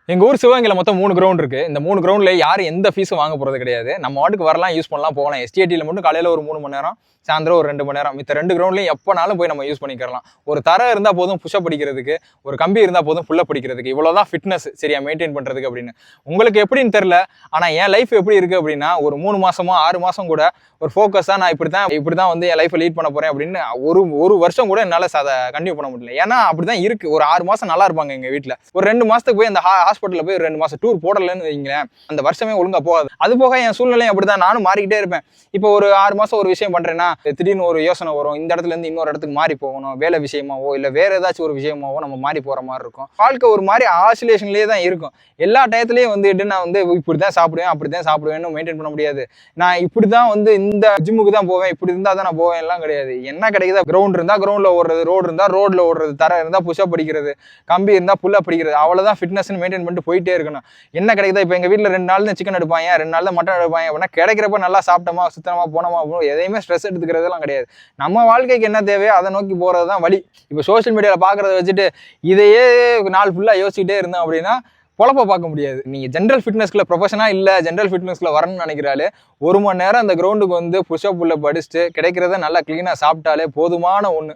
எங்க ஊர் சிவகங்கையில மொத்தம் 3 கிரவுண்ட் இருக்கு. இந்த 3 கிரவுண்ட்ல யாரும் எந்த ஃபீஸும் வாங்க போறது கிடையாது. நம்ம வாட்டுக்கு வரலாம், யூஸ் பண்ணலாம், போகலாம். எஸ்டிஏடில மட்டும் காலையில ஒரு 3 மணி நேரம், சாயந்தரம் ஒரு 2 மணி நேரம். மித்த 2 கிரவுண்ட்லயும் எப்பனாலும் போய் நம்ம யூஸ் பண்ணிக்கலாம். ஒரு தரை இருந்தா போதும் புஷ்அப் படிக்கிறதுக்கு, ஒரு கம்பி இருந்தா போதும் புல் அப் படிக்கிறதுக்கு. இவ்வளவுதான் ஃபிட்னஸ் சரியா மெயின்டைன் பண்றதுக்கு அப்படின்னு. உங்களுக்கு எப்படின்னு தெரியல. ஆனா என் லைஃப் எப்படி இருக்கு அப்படின்னா, ஒரு 3 மாசமோ 6 மாசம் கூட ஒரு ஃபோக்கஸா நான் இப்படிதான் வந்து என் லைஃபை லீட் பண்ண போறேன் அப்படின்னு ஒரு வருஷம் கூட என்னால அதை கண்டினியூ பண்ண முடியல. ஏன்னா அப்படிதான் இருக்கு. ஒரு 6 மாசம் நல்லா இருப்பாங்க எங்க வீட்டுல. ஒரு 2 மாசத்துக்கு போய் அந்த ஹாஸ்பிட்டல்ல போய் 2 மாசம் டூர் போடலன்னு வைங்களேன், அந்த வருஷமே ஒழுங்கா போகாது. அது போக என் சூழ்நிலையும் அப்படிதான், நானும் மாறிக்கிட்டே இருப்பேன். இப்போ ஒரு 6 மாசம் ஒரு விஷயம் பண்றேன்னா திடீர்னு ஒரு யோசனை வரும், இந்த இடத்துல இருந்து இன்னொரு இடத்துக்கு மாறி போகணும், வேலை விஷயமாவோ இல்ல வேற ஏதாச்சும் ஒரு விஷயமாவோ நம்ம மாறி போற மாதிரி இருக்கும். வாழ்க்கை ஒரு மாதிரி ஆசிலேஷன்லயே தான் இருக்கும். எல்லா டயத்துலயும் வந்துட்டு நான் வந்து இப்படிதான் சாப்பிடுவேன் அப்படிதான் சாப்பிடுவேன்னு மெயின்டைன் பண்ண முடியாது. நான் இப்படிதான் வந்து இந்த ஜிம்முக்கு தான் போவேன், இப்படி இருந்தா தான் நான் போவேன் எல்லாம் கிடையாது. என்ன கிடைக்குதா, கிரவுண்ட் இருந்தா கிரவுண்ட்ல ஓடுறது, ரோடு இருந்தா ரோட்ல ஓடுறது, தரை இருந்தா புஷ்அப் படிக்கிறது, கம்பி இருந்தா புல் அப் படிக்கிறது. அவ்வளவுதான் ஃபிட்னஸ் மெயின்டைன் பண்ணிட்டு போயிட்டே இருக்கணும். என்ன கிடைக்குதா, இப்போ எங்க வீட்டுல 2 நாள் தான் சிக்கன் எடுப்பாங்க, 2 நாள் தான் மட்டன் எடுப்பாங்க அப்படின்னா கிடைக்கிறப்ப நல்லா சாப்பிட்டோமா சுத்தமா போனோமா, எதையுமே ஸ்ட்ரெஸ் எடுத்துக்கிறதுலாம் கிடையாது. நம்ம வாழ்க்கைக்கு என்ன தேவையோ அதை நோக்கி போறதுதான் வழி. இப்போ சோசியல் மீடியாவில் பாக்குறத வச்சுட்டு இதையே நாள் ஃபுல்லா யோசிச்சுட்டே இருந்தோம் அப்படின்னா பொழப்ப பார்க்க முடியாது. நீங்க ஜென்ரல் ஃபிட்னஸ்க்குள்ள ப்ரொஃபஷனா இல்ல ஜென்ரல் ஃபிட்னஸ்க்குள்ள வரணும்னு நினைக்கிறாலே 1 மணி நேரம் அந்த கிரவுண்டுக்கு வந்து புஷ்அப் புல் அப் படிச்சுட்டு கிடைக்கிறத நல்லா கிளீனா சாப்பிட்டாலே போதுமான ஒண்ணு.